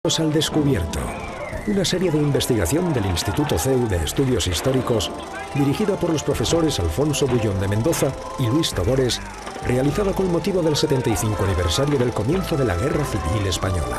Al descubierto, una serie de investigación del Instituto CEU de Estudios Históricos, dirigida por los profesores Alfonso Bullón de Mendoza y Luis Togores, realizada con motivo del 75 aniversario del comienzo de la Guerra Civil Española.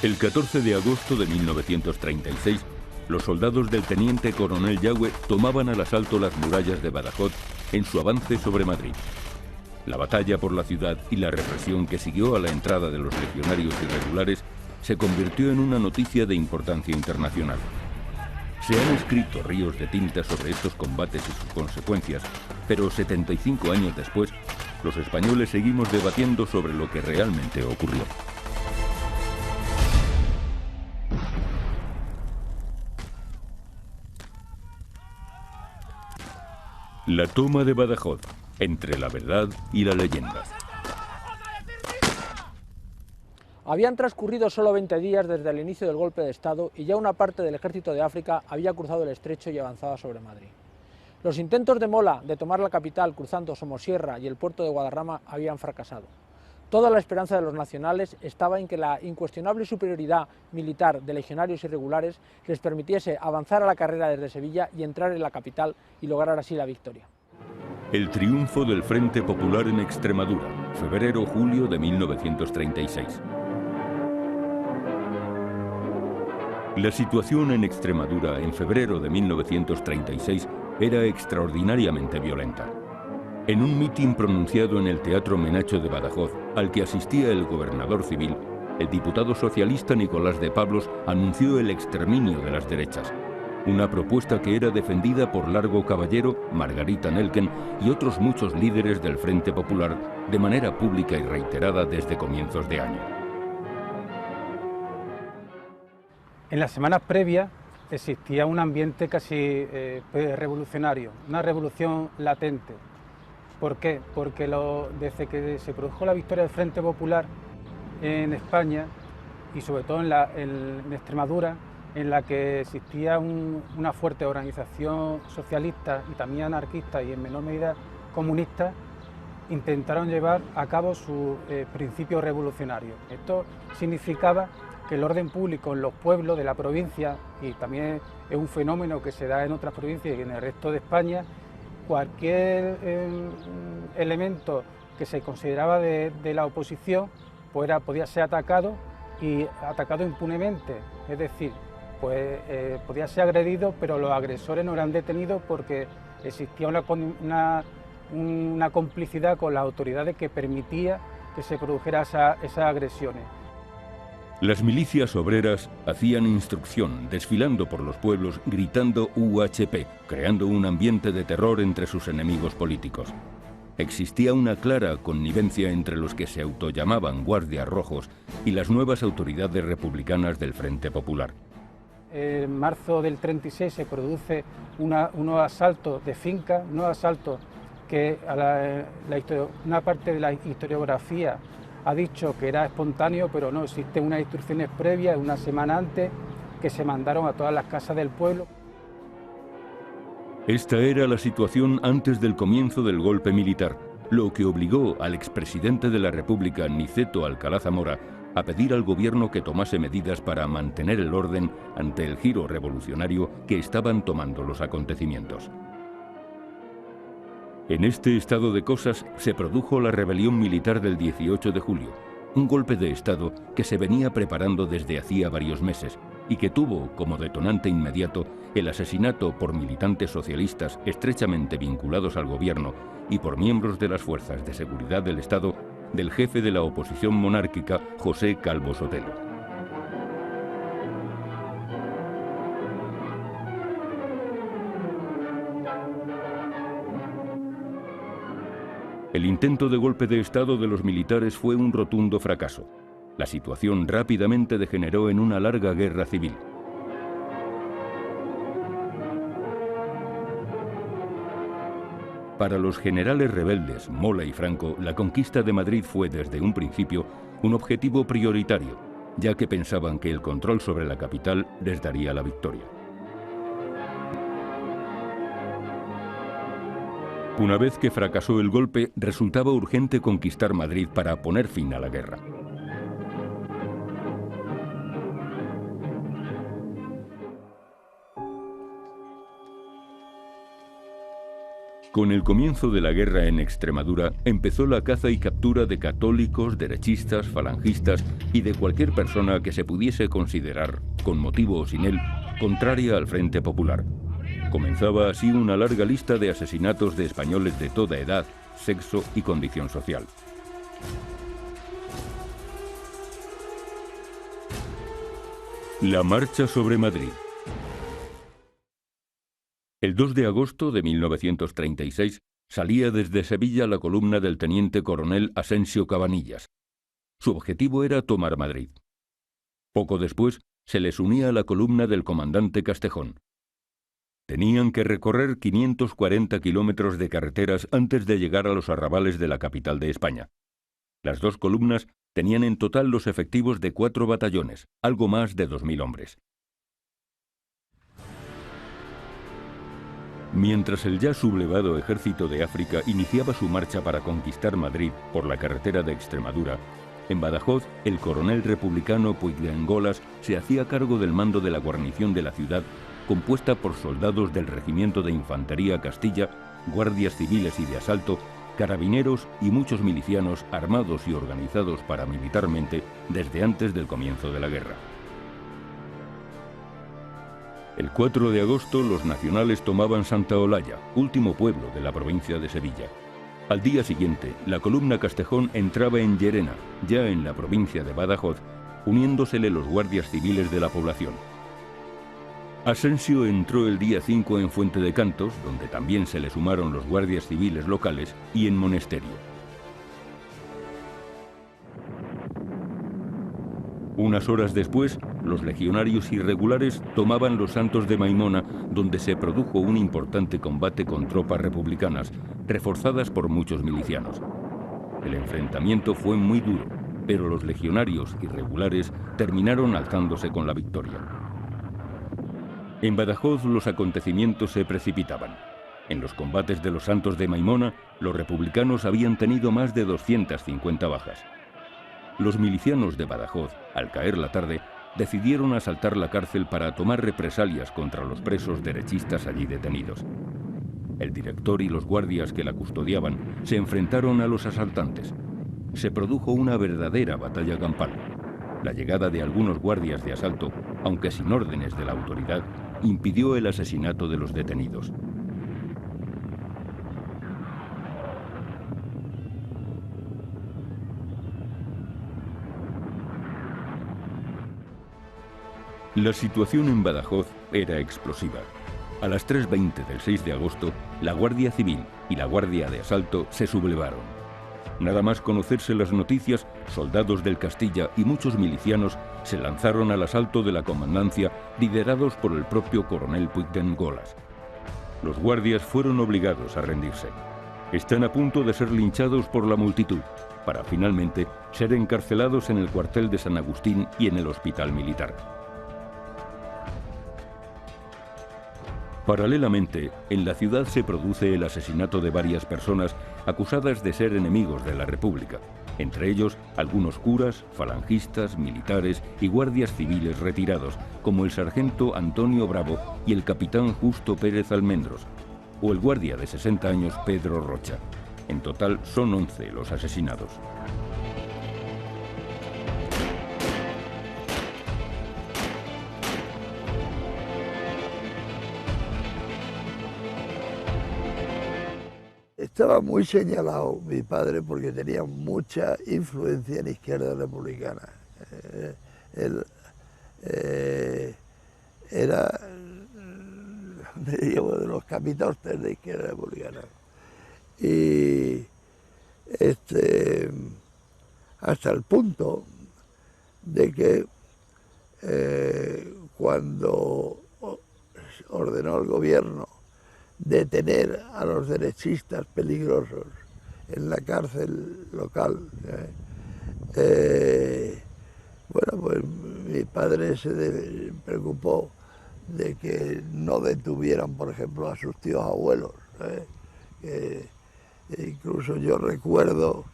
El 14 de agosto de 1936, los soldados del teniente coronel Yagüe tomaban al asalto las murallas de Badajoz en su avance sobre Madrid. La batalla por la ciudad y la represión que siguió a la entrada de los legionarios irregulares se convirtió en una noticia de importancia internacional. Se han escrito ríos de tinta sobre estos combates y sus consecuencias, pero 75 años después, los españoles seguimos debatiendo sobre lo que realmente ocurrió. La toma de Badajoz, entre la verdad y la leyenda. Habían transcurrido solo 20 días desde el inicio del golpe de Estado y ya una parte del ejército de África había cruzado el estrecho y avanzaba sobre Madrid. Los intentos de Mola de tomar la capital cruzando Somosierra y el puerto de Guadarrama habían fracasado. Toda la esperanza de los nacionales estaba en que la incuestionable superioridad militar de legionarios irregulares les permitiese avanzar a la carrera desde Sevilla y entrar en la capital y lograr así la victoria. El triunfo del Frente Popular en Extremadura, febrero-julio de 1936. La situación en Extremadura en febrero de 1936 era extraordinariamente violenta. En un mitin pronunciado en el Teatro Menacho de Badajoz, al que asistía el gobernador civil, el diputado socialista Nicolás de Pablos anunció el exterminio de las derechas, una propuesta que era defendida por Largo Caballero, Margarita Nelken y otros muchos líderes del Frente Popular de manera pública y reiterada desde comienzos de año. En las semanas previas existía un ambiente casi revolucionario, una revolución latente. ¿Por qué? Porque desde que se produjo la victoria del Frente Popular en España y sobre todo en Extremadura, en la que existía una fuerte organización socialista y también anarquista y en menor medida comunista, intentaron llevar a cabo sus principios revolucionarios. Esto significaba que el orden público en los pueblos de la provincia, y también es un fenómeno que se da en otras provincias y en el resto de España, cualquier elemento que se consideraba de la oposición pues podía ser atacado y atacado impunemente, es decir, pues podía ser agredido, pero los agresores no eran detenidos porque existía una complicidad con las autoridades que permitía que se produjeran esas agresiones. Las milicias obreras hacían instrucción, desfilando por los pueblos, gritando UHP, creando un ambiente de terror entre sus enemigos políticos. Existía una clara connivencia entre los que se autollamaban guardias rojos y las nuevas autoridades republicanas del Frente Popular. En marzo del 36 se produce unos asaltos de fincas, unos asaltos que una parte de la historiografía ha dicho que era espontáneo, pero no, existen unas instrucciones previas, una semana antes, que se mandaron a todas las casas del pueblo. Esta era la situación antes del comienzo del golpe militar, lo que obligó al expresidente de la República, Niceto Alcalá Zamora, a pedir al gobierno que tomase medidas para mantener el orden ante el giro revolucionario que estaban tomando los acontecimientos. En este estado de cosas se produjo la rebelión militar del 18 de julio, un golpe de Estado que se venía preparando desde hacía varios meses y que tuvo como detonante inmediato el asesinato por militantes socialistas estrechamente vinculados al gobierno y por miembros de las fuerzas de seguridad del Estado del jefe de la oposición monárquica, José Calvo Sotelo. El intento de golpe de Estado de los militares fue un rotundo fracaso. La situación rápidamente degeneró en una larga guerra civil. Para los generales rebeldes, Mola y Franco, la conquista de Madrid fue desde un principio un objetivo prioritario, ya que pensaban que el control sobre la capital les daría la victoria. Una vez que fracasó el golpe, resultaba urgente conquistar Madrid para poner fin a la guerra. Con el comienzo de la guerra en Extremadura, empezó la caza y captura de católicos, derechistas, falangistas y de cualquier persona que se pudiese considerar, con motivo o sin él, contraria al Frente Popular. Comenzaba así una larga lista de asesinatos de españoles de toda edad, sexo y condición social. La marcha sobre Madrid. El 2 de agosto de 1936 salía desde Sevilla la columna del teniente coronel Asensio Cabanillas. Su objetivo era tomar Madrid. Poco después se les unía la columna del comandante Castejón. Tenían que recorrer 540 kilómetros de carreteras antes de llegar a los arrabales de la capital de España. Las dos columnas tenían en total los efectivos de 4 batallones, algo más de 2000 hombres. Mientras el ya sublevado ejército de África iniciaba su marcha para conquistar Madrid por la carretera de Extremadura, en Badajoz el coronel republicano Puigdengolas se hacía cargo del mando de la guarnición de la ciudad, compuesta por soldados del Regimiento de Infantería Castilla, guardias civiles y de asalto, carabineros y muchos milicianos armados y organizados paramilitarmente desde antes del comienzo de la guerra. El 4 de agosto los nacionales tomaban Santa Olalla, último pueblo de la provincia de Sevilla. Al día siguiente, la columna Castejón entraba en Llerena, ya en la provincia de Badajoz, uniéndosele los guardias civiles de la población. Asensio entró el día 5 en Fuente de Cantos, donde también se le sumaron los guardias civiles locales, y en Monesterio. Unas horas después, los legionarios irregulares tomaban los Santos de Maimona, donde se produjo un importante combate con tropas republicanas, reforzadas por muchos milicianos. El enfrentamiento fue muy duro, pero los legionarios irregulares terminaron alzándose con la victoria. En Badajoz los acontecimientos se precipitaban. En los combates de los Santos de Maimona, los republicanos habían tenido más de 250 bajas. Los milicianos de Badajoz, al caer la tarde, decidieron asaltar la cárcel para tomar represalias contra los presos derechistas allí detenidos. El director y los guardias que la custodiaban se enfrentaron a los asaltantes. Se produjo una verdadera batalla campal. La llegada de algunos guardias de asalto, aunque sin órdenes de la autoridad, impidió el asesinato de los detenidos. La situación en Badajoz era explosiva. A las 3:20 del 6 de agosto, la Guardia Civil y la Guardia de Asalto se sublevaron. Nada más conocerse las noticias, soldados del Castilla y muchos milicianos se lanzaron al asalto de la comandancia, liderados por el propio coronel Puigdengolas. Los guardias fueron obligados a rendirse. Están a punto de ser linchados por la multitud, para finalmente ser encarcelados en el cuartel de San Agustín y en el hospital militar. Paralelamente, en la ciudad se produce el asesinato de varias personas acusadas de ser enemigos de la República, entre ellos algunos curas, falangistas, militares y guardias civiles retirados, como el sargento Antonio Bravo y el capitán Justo Pérez Almendros, o el guardia de 60 años Pedro Rocha. En total son 11 los asesinados. Estaba muy señalado mi padre porque tenía mucha influencia en la izquierda republicana. Él era, de los capitostes de la izquierda republicana. Y hasta el punto de que cuando ordenó el gobierno detener a los derechistas peligrosos en la cárcel local, Bueno, pues mi padre se preocupó de que no detuvieran, por ejemplo, a sus tíos abuelos. Incluso yo recuerdo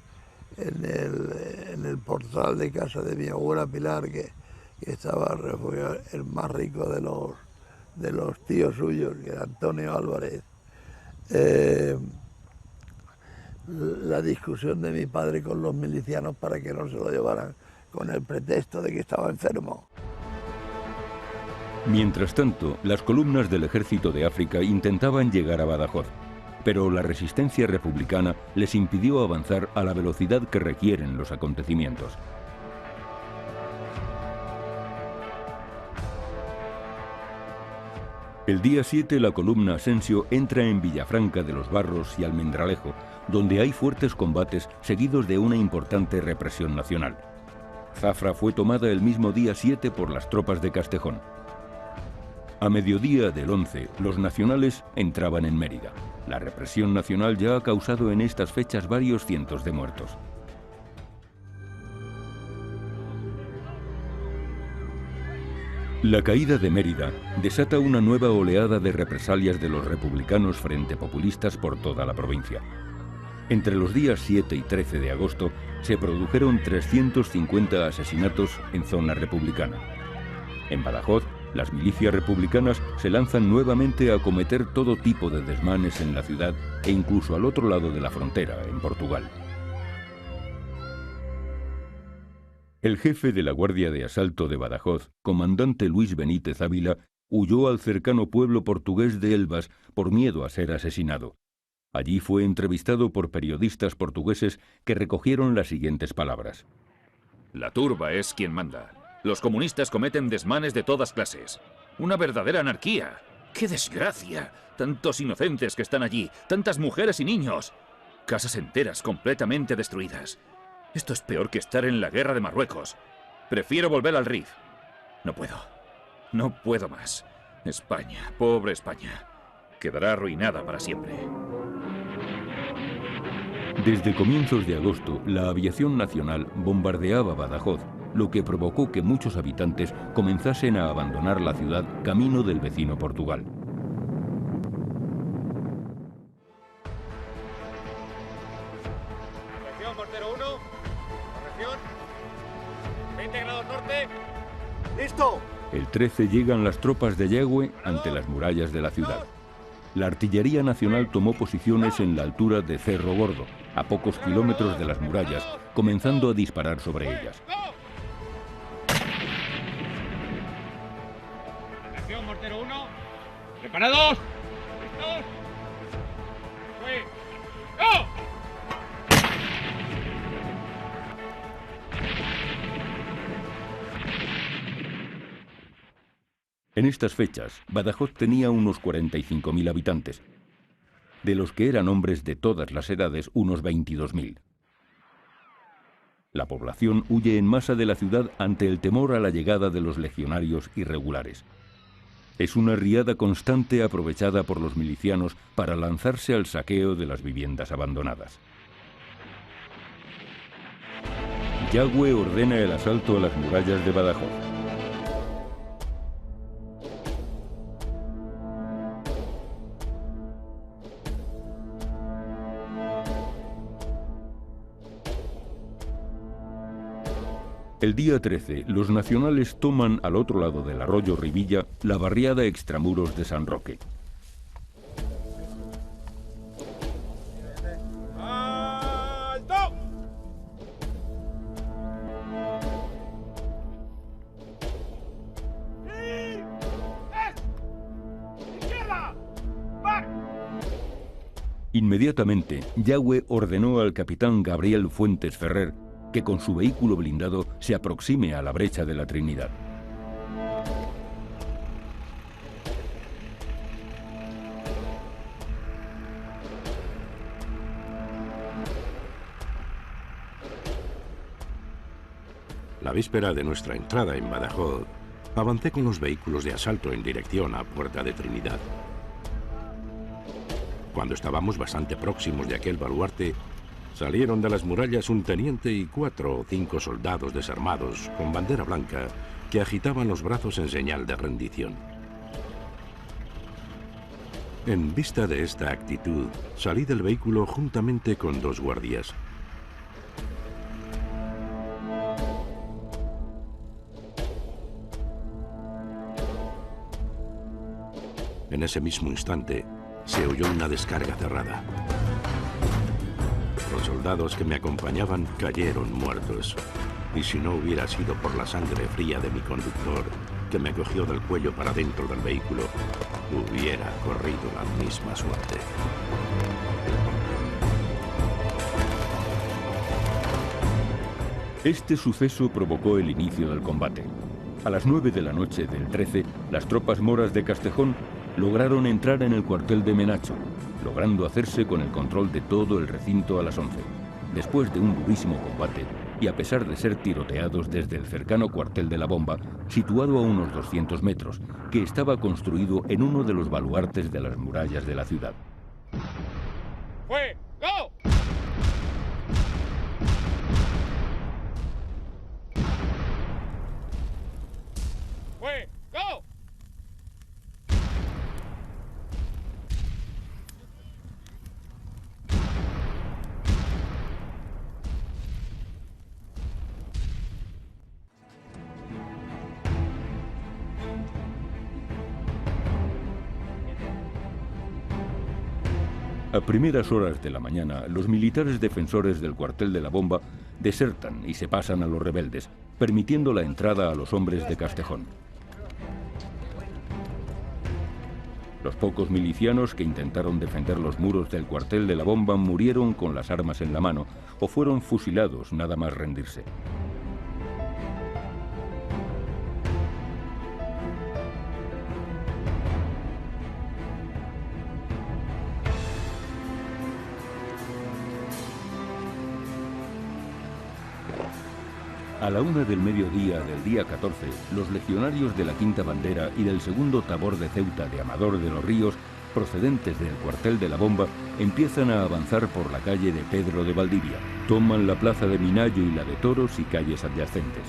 en el portal de casa de mi abuela Pilar que estaba refugiado el más rico de los tíos suyos, que era Antonio Álvarez. La discusión de mi padre con los milicianos para que no se lo llevaran con el pretexto de que estaba enfermo. Mientras tanto, las columnas del Ejército de África intentaban llegar a Badajoz, pero la resistencia republicana les impidió avanzar a la velocidad que requieren los acontecimientos. El día 7 la columna Asensio entra en Villafranca de los Barros y Almendralejo, donde hay fuertes combates seguidos de una importante represión nacional. Zafra fue tomada el mismo día 7 por las tropas de Castejón. A mediodía del 11, los nacionales entraban en Mérida. La represión nacional ya ha causado en estas fechas varios cientos de muertos. La caída de Mérida desata una nueva oleada de represalias de los republicanos frente populistas por toda la provincia. Entre los días 7 y 13 de agosto se produjeron 350 asesinatos en zona republicana. En Badajoz, las milicias republicanas se lanzan nuevamente a cometer todo tipo de desmanes en la ciudad e incluso al otro lado de la frontera, en Portugal. El jefe de la Guardia de Asalto de Badajoz, comandante Luis Benítez Ávila, huyó al cercano pueblo portugués de Elvas por miedo a ser asesinado. Allí fue entrevistado por periodistas portugueses que recogieron las siguientes palabras. La turba es quien manda. Los comunistas cometen desmanes de todas clases. Una verdadera anarquía. ¡Qué desgracia! Tantos inocentes que están allí, tantas mujeres y niños. Casas enteras completamente destruidas. Esto es peor que estar en la guerra de Marruecos. Prefiero volver al Rif. No puedo. No puedo más. España, pobre España, quedará arruinada para siempre. Desde comienzos de agosto, la aviación nacional bombardeaba Badajoz, lo que provocó que muchos habitantes comenzasen a abandonar la ciudad camino del vecino Portugal. Corrección, portero 1. Corrección. 20 grados norte. ¡Listo! El 13 llegan las tropas de Yagüe ante las murallas de la ciudad. La artillería nacional tomó posiciones en la altura de Cerro Gordo, a pocos kilómetros de las murallas, comenzando a disparar sobre ellas. Atención, mortero 1. ¿Preparados? ¿Listos? ¡Fue! ¡Go! En estas fechas, Badajoz tenía unos 45.000 habitantes, de los que eran hombres de todas las edades unos 22.000. La población huye en masa de la ciudad ante el temor a la llegada de los legionarios irregulares. Es una riada constante aprovechada por los milicianos para lanzarse al saqueo de las viviendas abandonadas. Yagüe ordena el asalto a las murallas de Badajoz. El día 13, los nacionales toman al otro lado del arroyo Rivilla la barriada extramuros de San Roque. ¡Alto! ¡Izquierda! ¡Back! Inmediatamente, Yagüe ordenó al capitán Gabriel Fuentes Ferrer que con su vehículo blindado se aproxime a la brecha de la Trinidad. La víspera de nuestra entrada en Badajoz, avancé con los vehículos de asalto en dirección a Puerta de Trinidad. Cuando estábamos bastante próximos de aquel baluarte, Salieron de las murallas un teniente y 4 o 5 soldados desarmados con bandera blanca que agitaban los brazos en señal de rendición. En vista de esta actitud, salí del vehículo juntamente con 2 guardias. En ese mismo instante, se oyó una descarga cerrada. Los soldados que me acompañaban cayeron muertos. Y si no hubiera sido por la sangre fría de mi conductor, que me cogió del cuello para dentro del vehículo, hubiera corrido la misma suerte. Este suceso provocó el inicio del combate. A las 9 de la noche del 13, las tropas moras de Castejón lograron entrar en el cuartel de Menacho, logrando hacerse con el control de todo el recinto a las 11. Después de un durísimo combate, y a pesar de ser tiroteados desde el cercano cuartel de la Bomba, situado a unos 200 metros, que estaba construido en uno de los baluartes de las murallas de la ciudad. ¡Fue! ¡Go! ¡Fue! ¡Go! A primeras horas de la mañana, los militares defensores del cuartel de la Bomba desertan y se pasan a los rebeldes, permitiendo la entrada a los hombres de Castejón. Los pocos milicianos que intentaron defender los muros del cuartel de la Bomba murieron con las armas en la mano o fueron fusilados nada más rendirse. A la 1 del mediodía del día 14, los legionarios de la Quinta Bandera y del segundo Tabor de Ceuta de Amador de los Ríos, procedentes del cuartel de la Bomba, empiezan a avanzar por la calle de Pedro de Valdivia. Toman la plaza de Minayo y la de Toros y calles adyacentes.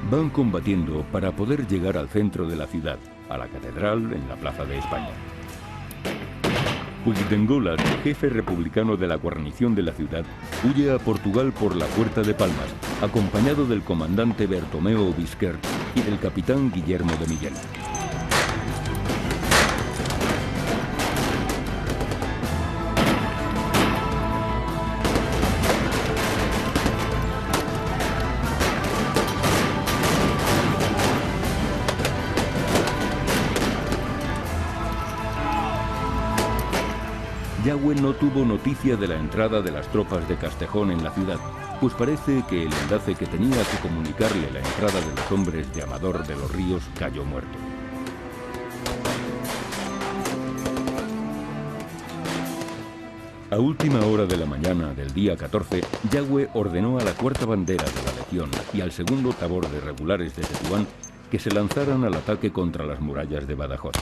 Van combatiendo para poder llegar al centro de la ciudad, a la catedral en la Plaza de España. Puigdengolas, jefe republicano de la guarnición de la ciudad, huye a Portugal por la Puerta de Palmas, acompañado del comandante Bertomeo Bisquert y del capitán Guillermo de Miguel. Yagüe no tuvo noticia de la entrada de las tropas de Castejón en la ciudad, pues parece que el enlace que tenía que comunicarle la entrada de los hombres de Amador de los Ríos cayó muerto. A última hora de la mañana del día 14, Yagüe ordenó a la Cuarta Bandera de la Legión y al segundo Tabor de Regulares de Tetuán que se lanzaran al ataque contra las murallas de Badajoz.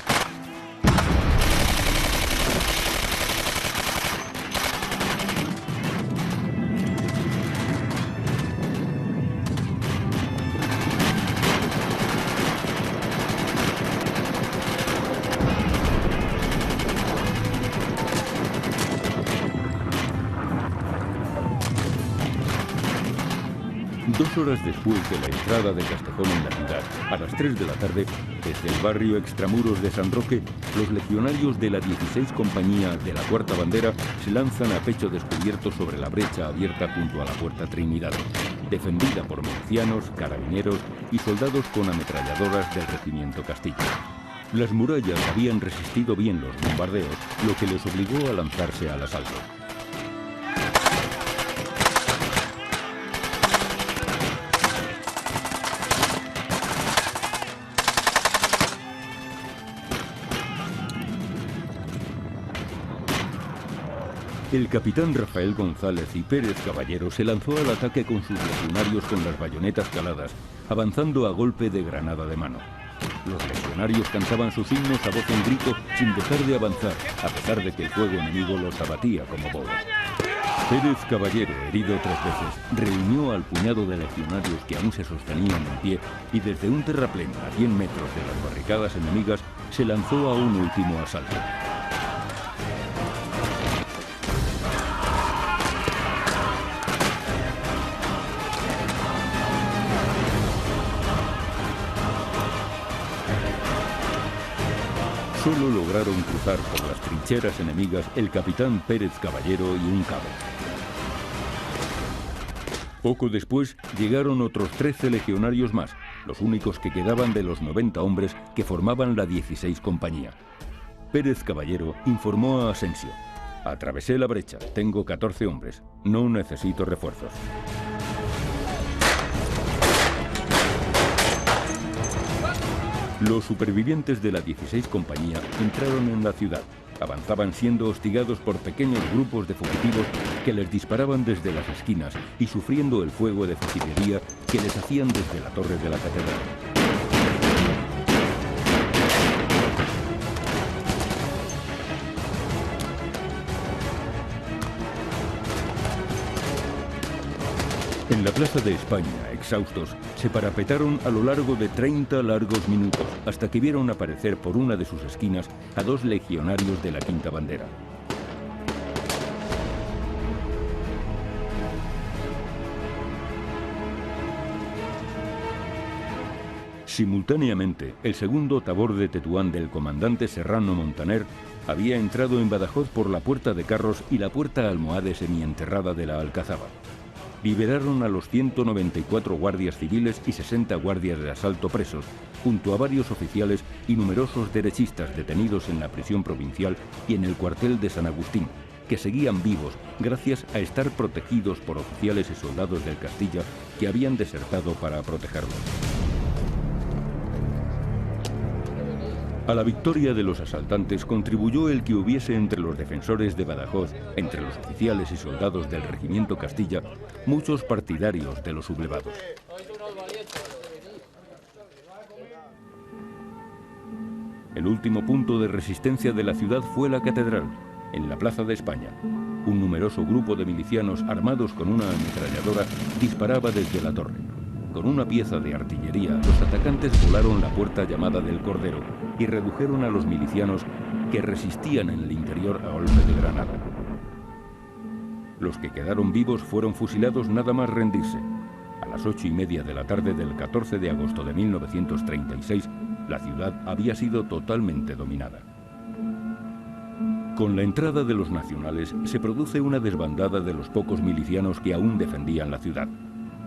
Dos horas después de la entrada de Castejón en la ciudad, a las 3 de la tarde, desde el barrio Extramuros de San Roque, los legionarios de la 16 Compañía de la Cuarta Bandera se lanzan a pecho descubierto sobre la brecha abierta junto a la Puerta Trinidad, defendida por milicianos, carabineros y soldados con ametralladoras del regimiento Castillo. Las murallas habían resistido bien los bombardeos, lo que les obligó a lanzarse al asalto. El capitán Rafael González y Pérez Caballero se lanzó al ataque con sus legionarios con las bayonetas caladas, avanzando a golpe de granada de mano. Los legionarios cantaban sus himnos a voz en grito sin dejar de avanzar, a pesar de que el fuego enemigo los abatía como bolas. Pérez Caballero, herido 3 veces, reunió al puñado de legionarios que aún se sostenían en pie y desde un terraplén a 100 metros de las barricadas enemigas se lanzó a un último asalto. Solo lograron cruzar por las trincheras enemigas el capitán Pérez Caballero y un cabo. Poco después llegaron otros 13 legionarios más, los únicos que quedaban de los 90 hombres que formaban la 16 compañía. Pérez Caballero informó a Asensio: atravesé la brecha, tengo 14 hombres, no necesito refuerzos. Los supervivientes de la 16 compañía entraron en la ciudad. Avanzaban siendo hostigados por pequeños grupos de fugitivos que les disparaban desde las esquinas y sufriendo el fuego de fusilería que les hacían desde la torre de la catedral. En la Plaza de España, exhaustos, se parapetaron a lo largo de 30 largos minutos hasta que vieron aparecer por una de sus esquinas a 2 legionarios de la Quinta Bandera. Simultáneamente, el segundo tabor de Tetuán del comandante Serrano Montaner había entrado en Badajoz por la puerta de Carros y la puerta Almohade semienterrada de la Alcazaba. Liberaron a los 194 guardias civiles y 60 guardias de asalto presos, junto a varios oficiales y numerosos derechistas detenidos en la prisión provincial y en el cuartel de San Agustín, que seguían vivos gracias a estar protegidos por oficiales y soldados del Castilla que habían desertado para protegerlos. A la victoria de los asaltantes contribuyó el que hubiese entre los defensores de Badajoz, entre los oficiales y soldados del regimiento Castilla, muchos partidarios de los sublevados. El último punto de resistencia de la ciudad fue la catedral, en la Plaza de España. Un numeroso grupo de milicianos armados con una ametralladora disparaba desde la torre. Con una pieza de artillería, los atacantes volaron la puerta llamada del Cordero y redujeron a los milicianos que resistían en el interior a golpe de granada. Los que quedaron vivos fueron fusilados nada más rendirse. A las 8:30 de la tarde del 14 de agosto de 1936, la ciudad había sido totalmente dominada. Con la entrada de los nacionales se produce una desbandada de los pocos milicianos que aún defendían la ciudad.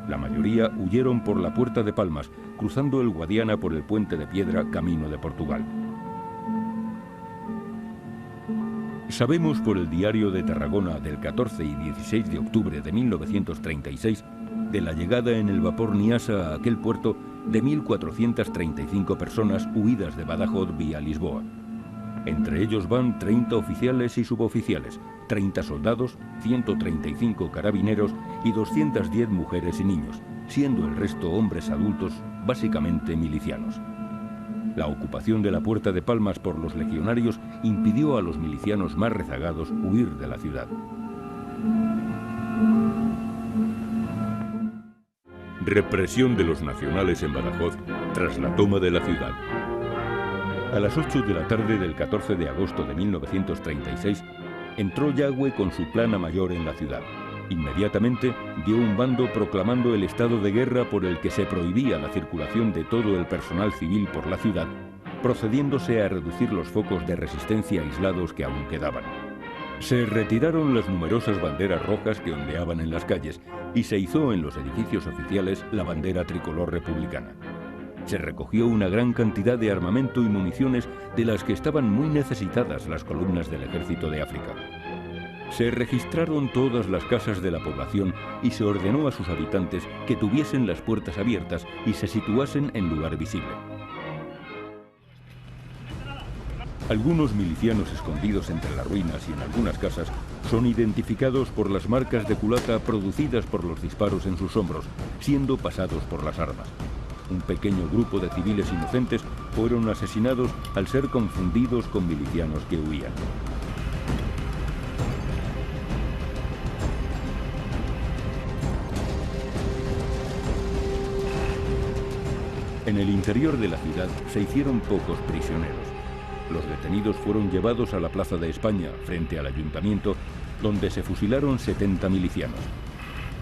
La mayoría huyeron por la Puerta de Palmas, cruzando el Guadiana por el Puente de Piedra, camino de Portugal. Sabemos por el Diario de Tarragona del 14 y 16 de octubre de 1936 de la llegada en el vapor Niasa a aquel puerto de 1.435 personas huidas de Badajoz vía Lisboa. Entre ellos van 30 oficiales y suboficiales, 30 soldados, 135 carabineros y 210 mujeres y niños, siendo el resto hombres adultos, básicamente milicianos. La ocupación de la Puerta de Palmas por los legionarios impidió a los milicianos más rezagados huir de la ciudad. Represión de los nacionales en Badajoz tras la toma de la ciudad. A las 8 de la tarde del 14 de agosto de 1936, entró Yagüe con su plana mayor en la ciudad. Inmediatamente dio un bando proclamando el estado de guerra por el que se prohibía la circulación de todo el personal civil por la ciudad, procediéndose a reducir los focos de resistencia aislados que aún quedaban. Se retiraron las numerosas banderas rojas que ondeaban en las calles y se izó en los edificios oficiales la bandera tricolor republicana. Se recogió una gran cantidad de armamento y municiones de las que estaban muy necesitadas las columnas del Ejército de África. Se registraron todas las casas de la población y se ordenó a sus habitantes que tuviesen las puertas abiertas y se situasen en lugar visible. Algunos milicianos escondidos entre las ruinas y en algunas casas son identificados por las marcas de culata producidas por los disparos en sus hombros, siendo pasados por las armas. Un pequeño grupo de civiles inocentes fueron asesinados al ser confundidos con milicianos que huían. En el interior de la ciudad se hicieron pocos prisioneros. Los detenidos fueron llevados a la Plaza de España, frente al ayuntamiento, donde se fusilaron 70 milicianos.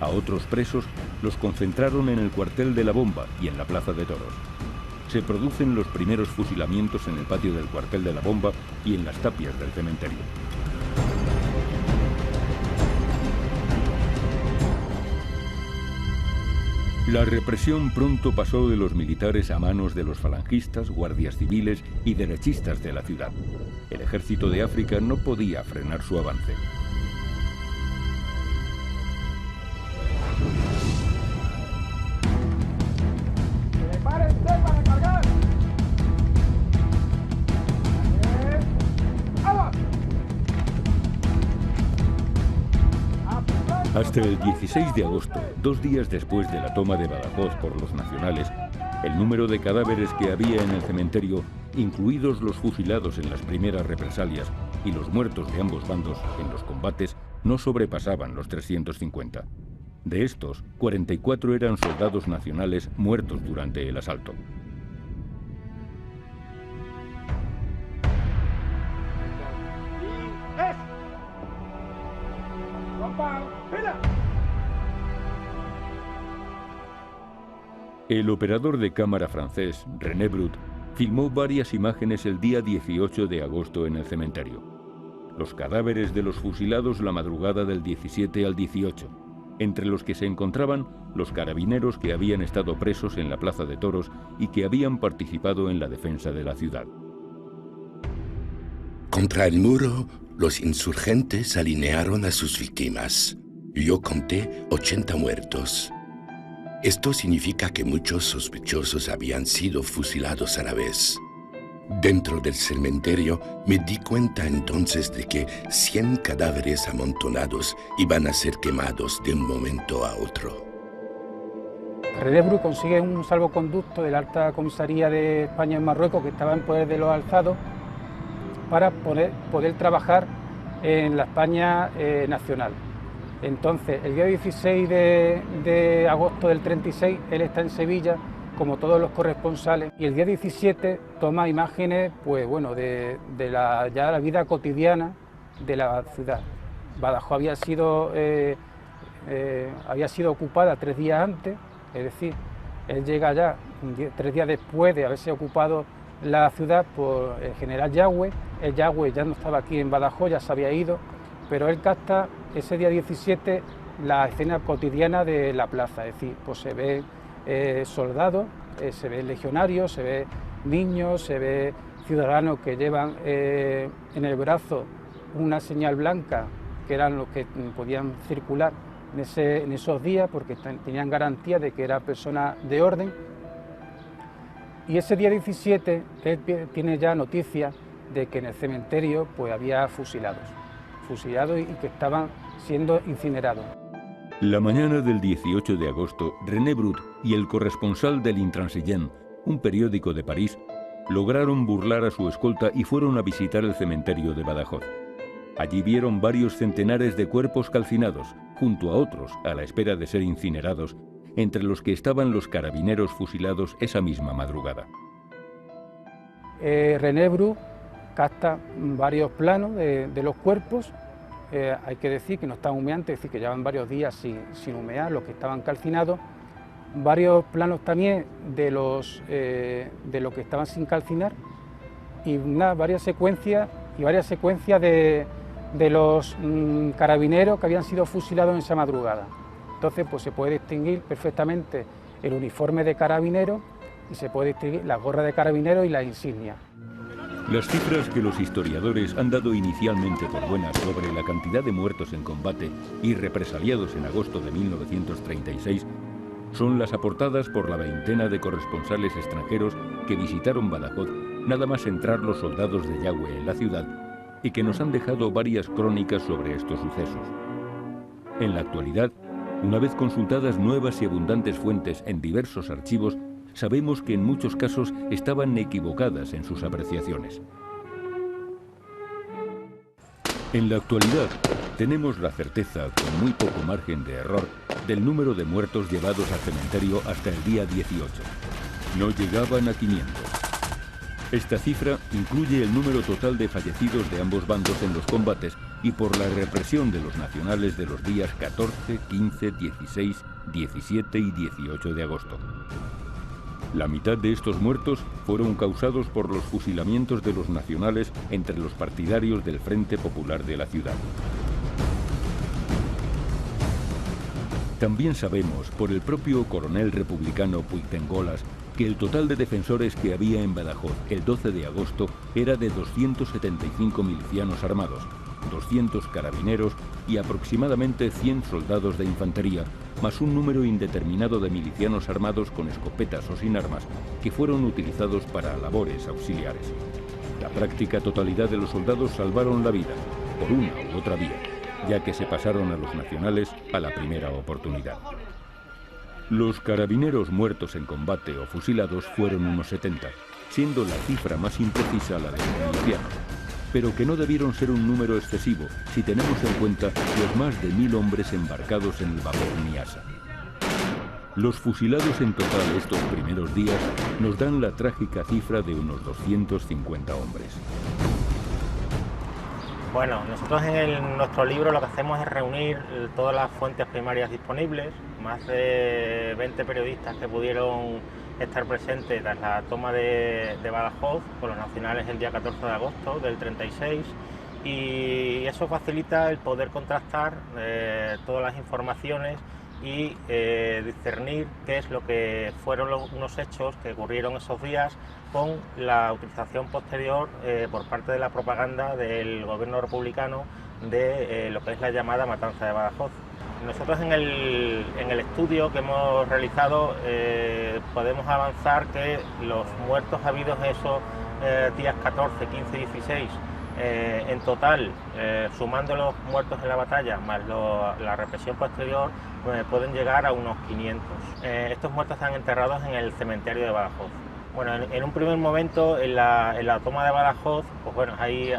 A otros presos los concentraron en el cuartel de la Bomba y en la Plaza de Toros. Se producen los primeros fusilamientos en el patio del cuartel de la Bomba y en las tapias del cementerio. La represión pronto pasó de los militares a manos de los falangistas, guardias civiles y derechistas de la ciudad. El ejército de África no podía frenar su avance. ¡Prepárense para cargar! ¡Vamos! Hasta el 16 de agosto, 2 días después de la toma de Badajoz por los nacionales, el número de cadáveres que había en el cementerio, incluidos los fusilados en las primeras represalias y los muertos de ambos bandos en los combates, no sobrepasaban los 350. De estos, 44 eran soldados nacionales muertos durante el asalto. El operador de cámara francés, René Brut, filmó varias imágenes el día 18 de agosto en el cementerio. Los cadáveres de los fusilados la madrugada del 17 al 18, entre los que se encontraban los carabineros que habían estado presos en la Plaza de Toros y que habían participado en la defensa de la ciudad. Contra el muro, los insurgentes alinearon a sus víctimas. Yo conté 80 muertos. Esto significa que muchos sospechosos habían sido fusilados a la vez. Dentro del cementerio me di cuenta entonces de que 100 cadáveres amontonados iban a ser quemados de un momento a otro. René Brut consigue un salvoconducto de la Alta Comisaría de España en Marruecos, que estaba en poder de los alzados, para poder trabajar en la España nacional. Entonces, el día 16 de agosto del 36, él está en Sevilla, como todos los corresponsales, y el día 17 toma imágenes, pues bueno, de la vida cotidiana de la ciudad. Badajoz había sido ocupada 3 días antes, es decir, él llega allá 3 días después de haberse ocupado la ciudad por el general Yagüe. El Yagüe ya no estaba aquí en Badajoz, ya se había ido, pero él capta ese día 17 la escena cotidiana de la plaza, es decir, pues se ve soldados, se ve legionarios, se ve niños, se ve ciudadanos que llevan en el brazo una señal blanca, que eran los que podían circular en esos días porque tenían garantía de que eran personas de orden. Y ese día 17 él tiene ya noticias de que en el cementerio pues había fusilados y que estaban siendo incinerados. La mañana del 18 de agosto, René Brut y el corresponsal del Intransigent, un periódico de París, lograron burlar a su escolta y fueron a visitar el cementerio de Badajoz. Allí vieron varios centenares de cuerpos calcinados, junto a otros a la espera de ser incinerados, entre los que estaban los carabineros fusilados esa misma madrugada. René Brut capta varios planos de los cuerpos. Hay que decir que no están humeantes, es decir, que llevan varios días sin humear, los que estaban calcinados. Varios planos también de los que estaban sin calcinar y varias secuencias de los carabineros que habían sido fusilados en esa madrugada. Entonces, pues se puede distinguir perfectamente el uniforme de carabinero y se puede distinguir la gorra de carabinero y la insignia. Las cifras que los historiadores han dado inicialmente por buenas sobre la cantidad de muertos en combate y represaliados en agosto de 1936 son las aportadas por la veintena de corresponsales extranjeros que visitaron Badajoz nada más entrar los soldados de Yagüe en la ciudad y que nos han dejado varias crónicas sobre estos sucesos. En la actualidad, una vez consultadas nuevas y abundantes fuentes en diversos archivos, sabemos que en muchos casos estaban equivocadas en sus apreciaciones. En la actualidad, tenemos la certeza, con muy poco margen de error, del número de muertos llevados al cementerio hasta el día 18. no llegaban a 500. Esta cifra incluye el número total de fallecidos de ambos bandos en los combates y por la represión de los nacionales de los días 14, 15, 16, 17 y 18 de agosto. La mitad de estos muertos fueron causados por los fusilamientos de los nacionales entre los partidarios del Frente Popular de la ciudad. También sabemos, por el propio coronel republicano Puigdengolas, que el total de defensores que había en Badajoz el 12 de agosto era de 275 milicianos armados, 200 carabineros y aproximadamente 100 soldados de infantería, más un número indeterminado de milicianos armados con escopetas o sin armas, que fueron utilizados para labores auxiliares. La práctica totalidad de los soldados salvaron la vida, por una u otra vía, ya que se pasaron a los nacionales a la primera oportunidad. Los carabineros muertos en combate o fusilados fueron unos 70, siendo la cifra más imprecisa la de los milicianos, pero que no debieron ser un número excesivo si tenemos en cuenta los más de 1000 hombres embarcados en el vapor Niasa. Los fusilados en total estos primeros días nos dan la trágica cifra de unos 250 hombres. Bueno, nosotros en nuestro libro lo que hacemos es reunir todas las fuentes primarias disponibles, más de 20 periodistas que pudieron estar presentes tras la toma de Badajoz con los nacionales el día 14 de agosto del 36, y eso facilita el poder contrastar todas las informaciones y discernir qué es lo que fueron unos hechos que ocurrieron esos días con la utilización posterior por parte de la propaganda del gobierno republicano de lo que es la llamada matanza de Badajoz. Nosotros en el estudio que hemos realizado podemos avanzar que los muertos habidos esos días 14, 15 y 16 en total, sumando los muertos en la batalla más la represión posterior, pueden llegar a unos 500. Estos muertos están enterrados en el cementerio de Badajoz. Bueno, en un primer momento, en la toma de Badajoz, pues bueno, ahí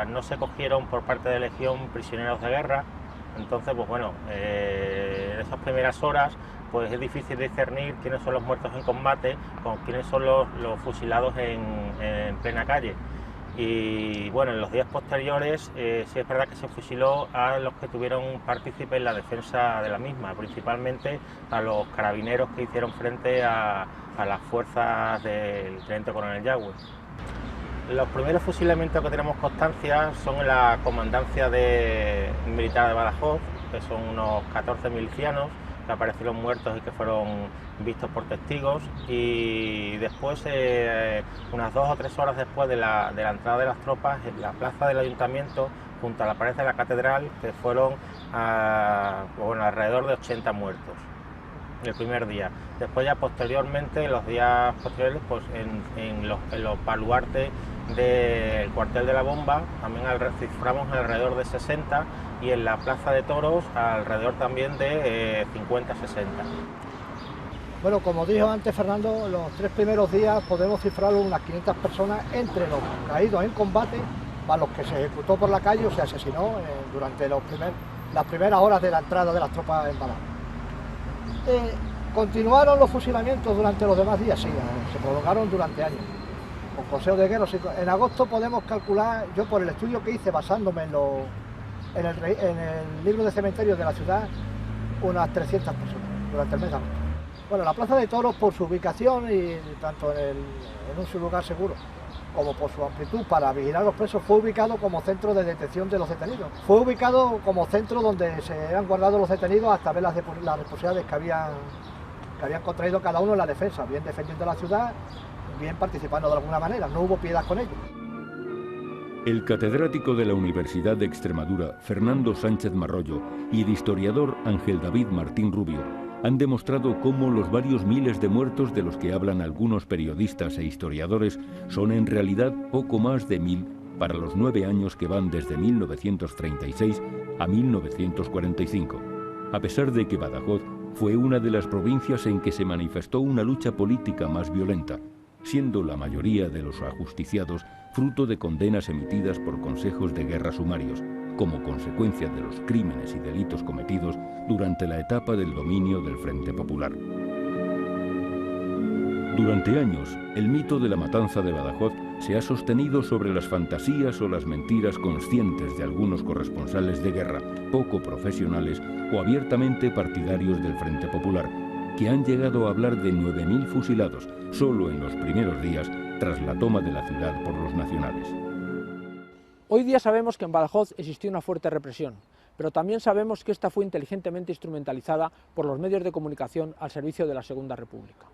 no se cogieron por parte de Legión prisioneros de guerra. Entonces, pues bueno, en esas primeras horas pues es difícil discernir quiénes son los muertos en combate con quiénes son los fusilados en plena calle. Y bueno, en los días posteriores sí es verdad que se fusiló a los que tuvieron partícipe en la defensa de la misma, principalmente a los carabineros que hicieron frente a las fuerzas del teniente coronel Yagüe. Los primeros fusilamientos que tenemos constancia son en la comandancia militar de Badajoz, que son unos 14 milicianos que aparecieron muertos y que fueron vistos por testigos, y después, unas 2 o 3 horas después de la entrada de las tropas, en la plaza del ayuntamiento, junto a la pared de la catedral, que fueron alrededor de 80 muertos el primer día. Después ya posteriormente, en los días posteriores, pues en los baluartes del cuartel de la Bomba también ciframos alrededor de 60, y en la plaza de toros alrededor también de 50-60. Bueno, como dijo antes Fernando, los 3 primeros días podemos cifrar unas 500 personas entre los caídos en combate, más los que se ejecutó por la calle o se asesinó durante las primeras horas de la entrada de las tropas en Badajoz. ¿Continuaron los fusilamientos durante los demás días? Sí, se prolongaron durante años, con consejos de guerra. En agosto podemos calcular, yo por el estudio que hice basándome en el libro de cementerios de la ciudad, unas 300 personas durante el mes de agosto. Bueno, la Plaza de Toros, por su ubicación y tanto en un lugar seguro como por su amplitud para vigilar a los presos, fue ubicado como centro de detención de los detenidos. Fue ubicado como centro donde se han guardado los detenidos hasta ver las responsabilidades que habían contraído cada uno en la defensa, bien defendiendo la ciudad, bien participando de alguna manera. No hubo piedad con ellos. El catedrático de la Universidad de Extremadura, Fernando Sánchez Marrollo, y el historiador Ángel David Martín Rubio han demostrado cómo los varios miles de muertos de los que hablan algunos periodistas e historiadores son en realidad poco más de 1000 para los 9 años que van desde 1936 a 1945, a pesar de que Badajoz fue una de las provincias en que se manifestó una lucha política más violenta, siendo la mayoría de los ajusticiados fruto de condenas emitidas por consejos de guerra sumarios, como consecuencia de los crímenes y delitos cometidos durante la etapa del dominio del Frente Popular. Durante años, el mito de la matanza de Badajoz se ha sostenido sobre las fantasías o las mentiras conscientes de algunos corresponsales de guerra, poco profesionales o abiertamente partidarios del Frente Popular, que han llegado a hablar de 9.000 fusilados solo en los primeros días tras la toma de la ciudad por los nacionales. Hoy día sabemos que en Badajoz existió una fuerte represión, pero también sabemos que esta fue inteligentemente instrumentalizada por los medios de comunicación al servicio de la Segunda República.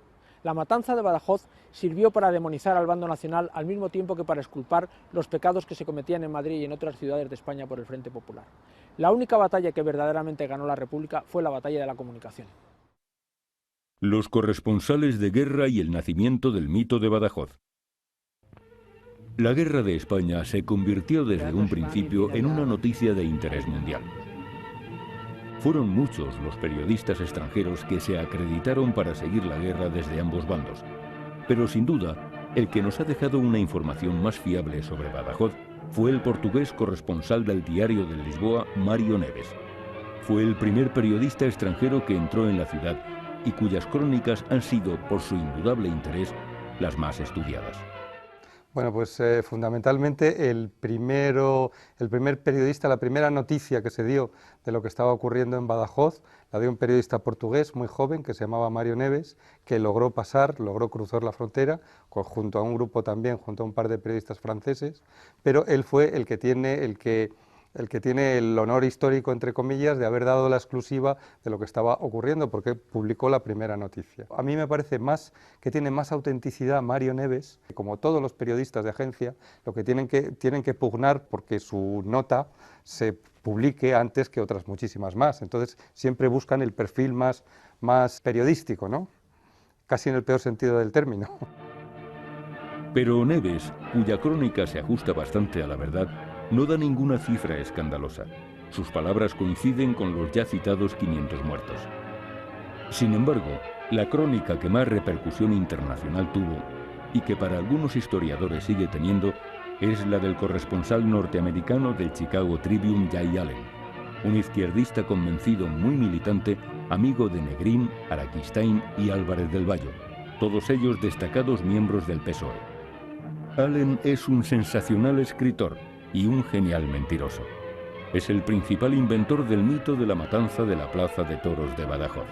La matanza de Badajoz sirvió para demonizar al bando nacional al mismo tiempo que para exculpar los pecados que se cometían en Madrid y en otras ciudades de España por el Frente Popular. La única batalla que verdaderamente ganó la República fue la batalla de la comunicación. Los corresponsales de guerra y el nacimiento del mito de Badajoz. La guerra de España se convirtió desde un principio en una noticia de interés mundial. Fueron muchos los periodistas extranjeros que se acreditaron para seguir la guerra desde ambos bandos, pero sin duda, el que nos ha dejado una información más fiable sobre Badajoz fue el portugués corresponsal del Diario de Lisboa, Mário Neves. Fue el primer periodista extranjero que entró en la ciudad y cuyas crónicas han sido, por su indudable interés, las más estudiadas. Bueno, pues fundamentalmente el primer periodista, la primera noticia que se dio de lo que estaba ocurriendo en Badajoz, la dio un periodista portugués muy joven que se llamaba Mário Neves, que logró cruzar la frontera, junto a un grupo también, junto a un par de periodistas franceses, pero él fue el que tiene el honor histórico, entre comillas, de haber dado la exclusiva de lo que estaba ocurriendo, porque publicó la primera noticia. A mí me parece que tiene más autenticidad Mário Neves, que como todos los periodistas de agencia, lo que tienen que pugnar porque su nota se publique antes que otras muchísimas más. Entonces siempre buscan el perfil más periodístico, ¿no? Casi en el peor sentido del término. Pero Neves, cuya crónica se ajusta bastante a la verdad, no da ninguna cifra escandalosa. Sus palabras coinciden con los ya citados 500 muertos. Sin embargo, la crónica que más repercusión internacional tuvo, y que para algunos historiadores sigue teniendo, es la del corresponsal norteamericano del Chicago Tribune, Jay Allen, un izquierdista convencido muy militante, amigo de Negrín, Araquistáin y Álvarez del Valle, todos ellos destacados miembros del PSOE. Allen es un sensacional escritor y un genial mentiroso. Es el principal inventor del mito de la matanza de la Plaza de Toros de Badajoz.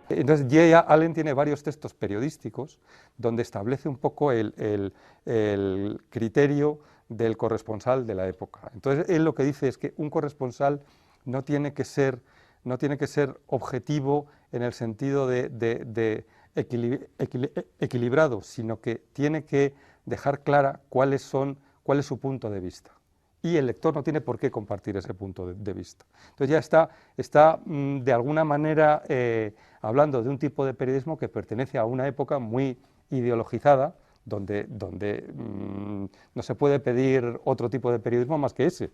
Entonces, Jay Allen tiene varios textos periodísticos donde establece un poco el criterio del corresponsal de la época. Entonces, él lo que dice es que un corresponsal no tiene que ser objetivo en el sentido de equilibrado, sino que tiene que dejar clara cuál es su punto de vista. Y el lector no tiene por qué compartir ese punto de vista. Entonces ya está de alguna manera hablando de un tipo de periodismo que pertenece a una época muy ideologizada, donde no se puede pedir otro tipo de periodismo más que ese.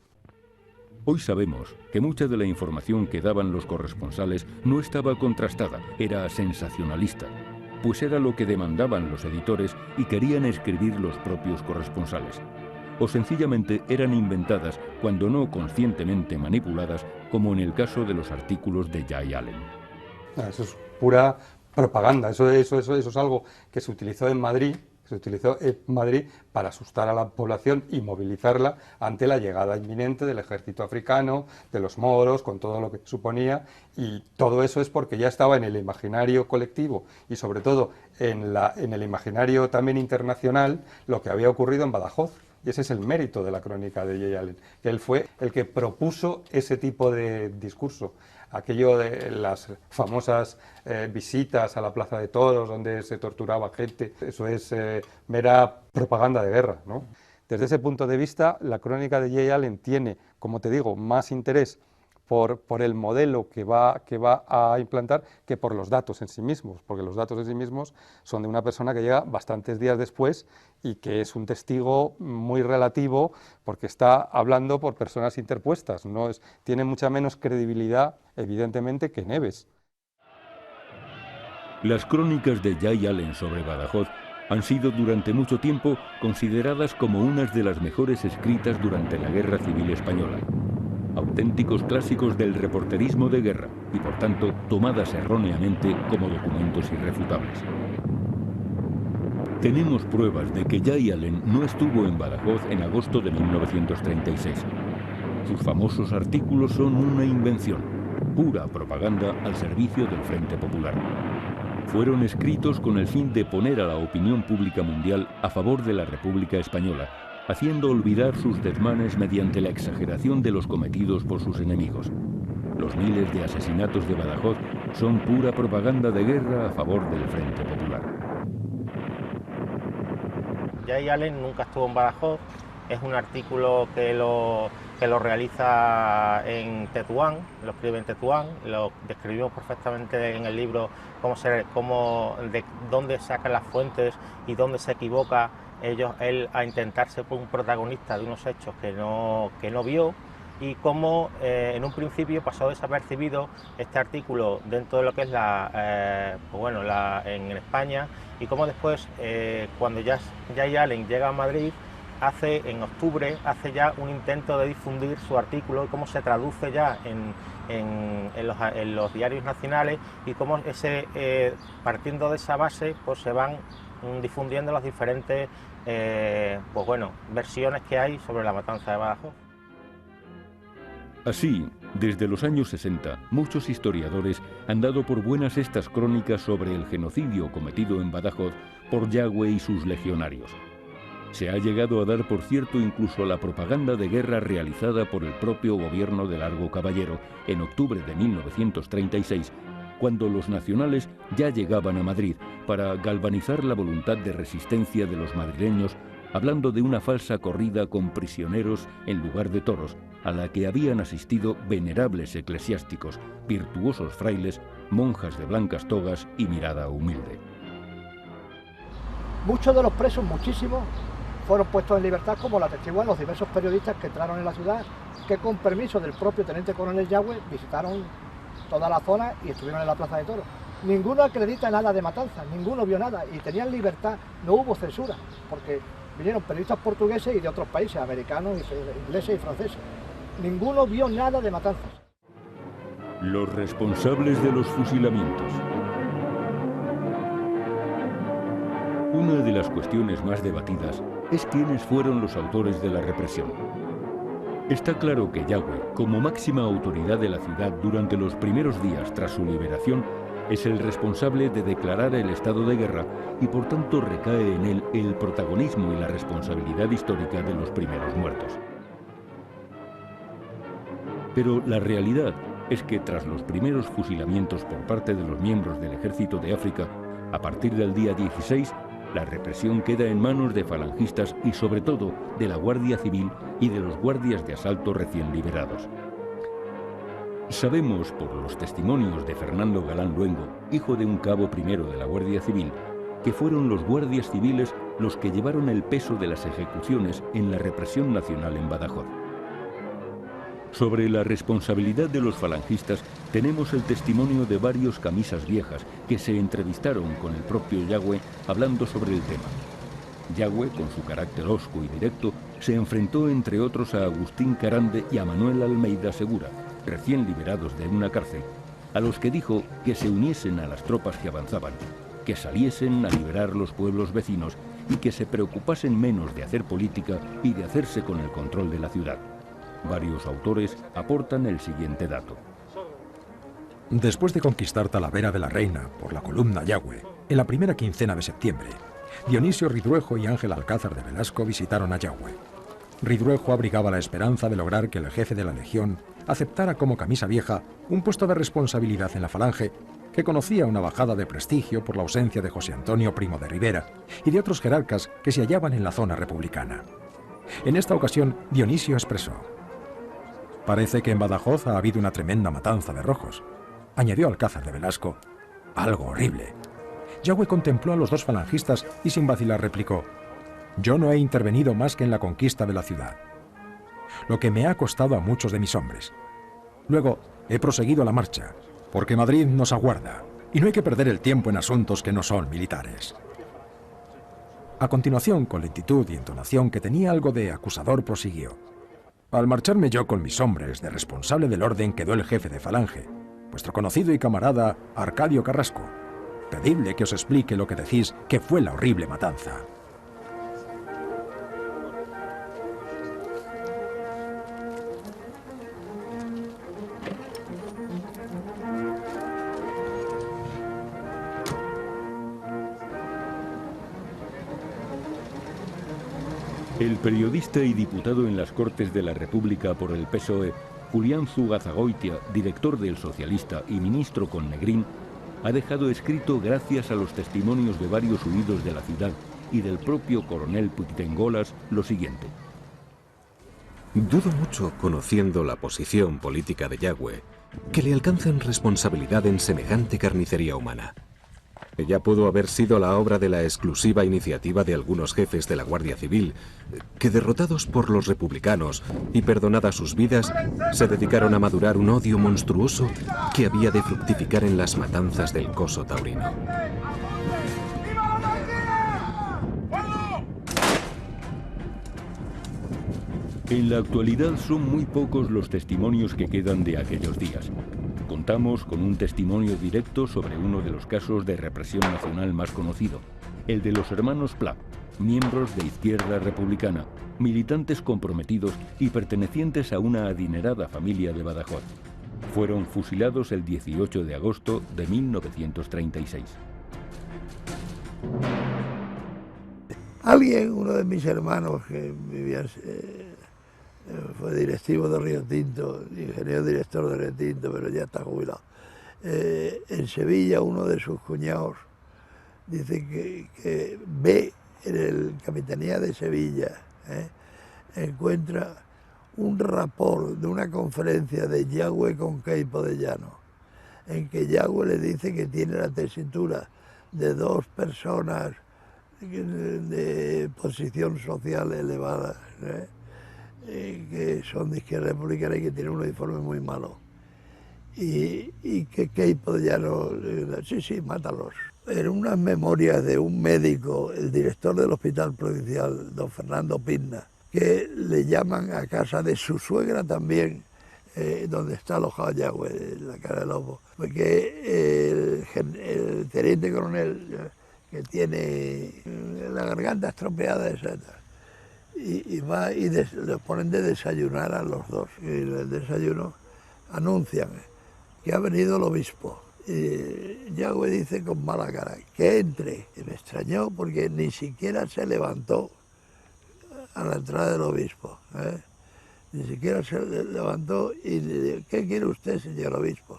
Hoy sabemos que mucha de la información que daban los corresponsales no estaba contrastada, era sensacionalista, pues era lo que demandaban los editores y querían escribir los propios corresponsales. O sencillamente eran inventadas, cuando no conscientemente manipuladas, como en el caso de los artículos de Jay Allen. Eso es pura propaganda, eso es algo que se utilizó en Madrid para asustar a la población y movilizarla ante la llegada inminente del ejército africano, de los moros, con todo lo que suponía, y todo eso es porque ya estaba en el imaginario colectivo y sobre todo en el imaginario también internacional lo que había ocurrido en Badajoz. Y ese es el mérito de la crónica de Jay Allen, que él fue el que propuso ese tipo de discurso. Aquello de las famosas visitas a la Plaza de Toros, donde se torturaba gente, eso es mera propaganda de guerra, ¿no? Desde ese punto de vista, la crónica de Jay Allen tiene, como te digo, más interés por el modelo que va a implantar que por los datos en sí mismos, porque los datos en sí mismos son de una persona que llega bastantes días después y que es un testigo muy relativo porque está hablando por personas interpuestas, tiene mucha menos credibilidad, evidentemente, que Neves. Las crónicas de Jay Allen sobre Badajoz han sido durante mucho tiempo consideradas como unas de las mejores escritas durante la Guerra Civil Española. auténticos clásicos del reporterismo de guerra y por tanto tomadas erróneamente como documentos irrefutables. Tenemos pruebas de que Jay Allen no estuvo en Badajoz en agosto de 1936. Sus famosos artículos son una invención, pura propaganda al servicio del Frente Popular. Fueron escritos con el fin de poner a la opinión pública mundial a favor de la República Española, haciendo olvidar sus desmanes mediante la exageración de los cometidos por sus enemigos. Los miles de asesinatos de Badajoz son pura propaganda de guerra a favor del Frente Popular. Jay Allen nunca estuvo en Badajoz, es un artículo que lo realiza en Tetuán, lo escribe en Tetuán, lo describimos perfectamente en el libro de dónde saca las fuentes y dónde se equivoca él a intentar ser un protagonista de unos hechos que no vio, y cómo en un principio pasó desapercibido este artículo dentro de lo que es en España, y cómo después cuando Jay Allen llega a Madrid en octubre hace ya un intento de difundir su artículo, y cómo se traduce ya en los diarios nacionales, y cómo partiendo de esa base pues se van difundiendo las diferentes versiones que hay sobre la matanza de Badajoz. Así, desde los años 60, muchos historiadores han dado por buenas estas crónicas sobre el genocidio cometido en Badajoz por Yagüe y sus legionarios. Se ha llegado a dar por cierto incluso la propaganda de guerra realizada por el propio gobierno de Largo Caballero en octubre de 1936, cuando los nacionales ya llegaban a Madrid para galvanizar la voluntad de resistencia de los madrileños, hablando de una falsa corrida con prisioneros en lugar de toros, a la que habían asistido venerables eclesiásticos, virtuosos frailes, monjas de blancas togas y mirada humilde. Muchos de los presos, muchísimos, fueron puestos en libertad, como la atestiguan los diversos periodistas que entraron en la ciudad, que con permiso del propio teniente coronel Yagüe visitaron toda la zona y estuvieron en la Plaza de Toros. Ninguno acredita nada de matanzas, ninguno vio nada, y tenían libertad, no hubo censura, porque vinieron periodistas portugueses y de otros países, americanos, ingleses y franceses. Ninguno vio nada de matanzas. Los responsables de los fusilamientos. Una de las cuestiones más debatidas es quiénes fueron los autores de la represión. Está claro que Yagüe, como máxima autoridad de la ciudad durante los primeros días tras su liberación, es el responsable de declarar el estado de guerra y por tanto recae en él el protagonismo y la responsabilidad histórica de los primeros muertos. Pero la realidad es que tras los primeros fusilamientos por parte de los miembros del Ejército de África, a partir del día 16, la represión queda en manos de falangistas y sobre todo de la Guardia Civil y de los guardias de asalto recién liberados. Sabemos por los testimonios de Fernando Galán Luengo, hijo de un cabo primero de la Guardia Civil, que fueron los guardias civiles los que llevaron el peso de las ejecuciones en la represión nacional en Badajoz. Sobre la responsabilidad de los falangistas tenemos el testimonio de varios camisas viejas que se entrevistaron con el propio Yagüe hablando sobre el tema. Yagüe, con su carácter hosco y directo, se enfrentó entre otros a Agustín Carande y a Manuel Almeida Segura, recién liberados de una cárcel, a los que dijo que se uniesen a las tropas que avanzaban, que saliesen a liberar los pueblos vecinos y que se preocupasen menos de hacer política y de hacerse con el control de la ciudad. Varios autores aportan el siguiente dato. Después de conquistar Talavera de la Reina por la columna Yagüe, en la primera quincena de septiembre, Dionisio Ridruejo y Ángel Alcázar de Velasco visitaron a Yagüe. Ridruejo abrigaba la esperanza de lograr que el jefe de la Legión aceptara como camisa vieja un puesto de responsabilidad en la Falange, que conocía una bajada de prestigio por la ausencia de José Antonio Primo de Rivera y de otros jerarcas que se hallaban en la zona republicana. En esta ocasión, Dionisio expresó: «Parece que en Badajoz ha habido una tremenda matanza de rojos», añadió Alcázar de Velasco. «Algo horrible». Yagüe contempló a los dos falangistas y sin vacilar replicó: «Yo no he intervenido más que en la conquista de la ciudad, lo que me ha costado a muchos de mis hombres. Luego he proseguido la marcha, porque Madrid nos aguarda, y no hay que perder el tiempo en asuntos que no son militares». A continuación, con lentitud y entonación que tenía algo de acusador, prosiguió: Al marcharme yo con mis hombres, de responsable del orden quedó el jefe de falange, vuestro conocido y camarada Arcadio Carrasco. Pedidle que os explique lo que decís que fue la horrible matanza. El periodista y diputado en las Cortes de la República por el PSOE, Julián Zugazagoitia, director del Socialista y ministro con Negrín, ha dejado escrito, gracias a los testimonios de varios huidos de la ciudad y del propio coronel Puigdengolas, lo siguiente. Dudo mucho, conociendo la posición política de Yagüe, que le alcancen responsabilidad en semejante carnicería humana. Ella pudo haber sido la obra de la exclusiva iniciativa de algunos jefes de la Guardia Civil, que derrotados por los republicanos y perdonadas sus vidas, se dedicaron a madurar un odio monstruoso que había de fructificar en las matanzas del coso taurino. En la actualidad son muy pocos los testimonios que quedan de aquellos días. Contamos con un testimonio directo sobre uno de los casos de represión nacional más conocido, el de los hermanos Pla, miembros de Izquierda Republicana, militantes comprometidos y pertenecientes a una adinerada familia de Badajoz. Fueron fusilados el 18 de agosto de 1936. Uno de mis hermanos que vivía, fue directivo de Río Tinto, ingeniero director de Río Tinto, pero ya está jubilado. En Sevilla, uno de sus cuñados dice que ve en el Capitanía de Sevilla, encuentra un rapport de una conferencia de Yagüe con Queipo de Llano, en que Yagüe le dice que tiene la tesitura de dos personas de posición social elevada, que son de Izquierda Republicana y que tienen un uniforme muy malo. Y que Queipo de Llano, sí, mátalos. En unas memorias de un médico, el director del Hospital Provincial, don Fernando Pizna, que le llaman a casa de su suegra también, donde está alojado Yagüe, en la Cara de Lobo, porque el teniente coronel, que tiene la garganta estropeada, etc., y va y les ponen de desayunar a los dos. Y en el desayuno anuncian que ha venido el obispo. Y Yagüe dice con mala cara que entre. Y me extrañó porque ni siquiera se levantó a la entrada del obispo. Ni siquiera se levantó y le dijo: ¿qué quiere usted, señor obispo?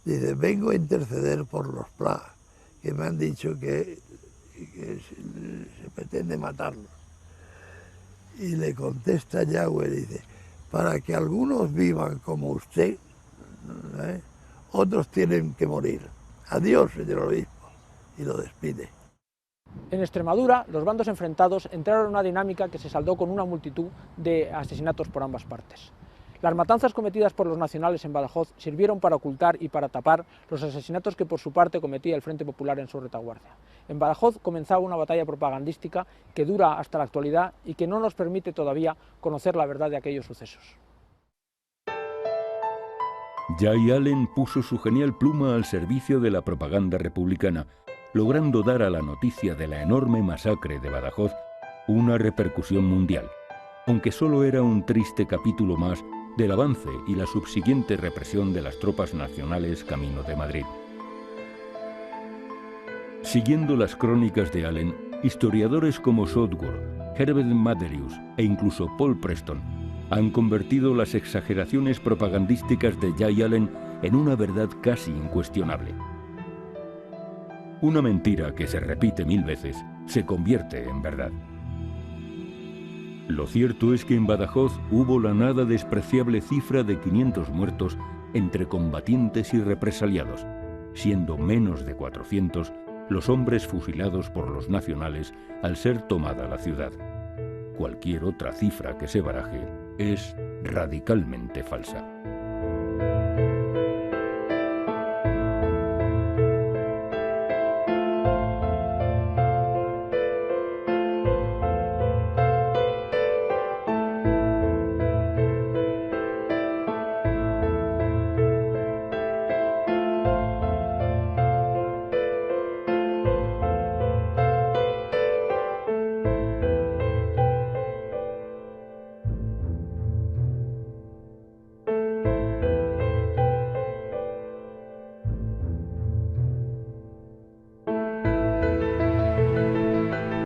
Dice: vengo a interceder por los Pla, que me han dicho que se pretende matarlos. Y le contesta Yagüe, dice: para que algunos vivan como usted, otros tienen que morir. Adiós, señor obispo. Y lo despide. En Extremadura, los bandos enfrentados entraron en una dinámica que se saldó con una multitud de asesinatos por ambas partes. Las matanzas cometidas por los nacionales en Badajoz sirvieron para ocultar y para tapar los asesinatos que por su parte cometía el Frente Popular en su retaguardia. En Badajoz comenzaba una batalla propagandística que dura hasta la actualidad y que no nos permite todavía conocer la verdad de aquellos sucesos. Jay Allen puso su genial pluma al servicio de la propaganda republicana, logrando dar a la noticia de la enorme masacre de Badajoz una repercusión mundial, aunque solo era un triste capítulo más del avance y la subsiguiente represión de las tropas nacionales camino de Madrid. Siguiendo las crónicas de Allen, historiadores como Southworth, Herbert Maderius e incluso Paul Preston han convertido las exageraciones propagandísticas de Jay Allen en una verdad casi incuestionable. Una mentira que se repite 1000 veces se convierte en verdad. Lo cierto es que en Badajoz hubo la nada despreciable cifra de 500 muertos entre combatientes y represaliados, siendo menos de 400 los hombres fusilados por los nacionales al ser tomada la ciudad. Cualquier otra cifra que se baraje es radicalmente falsa.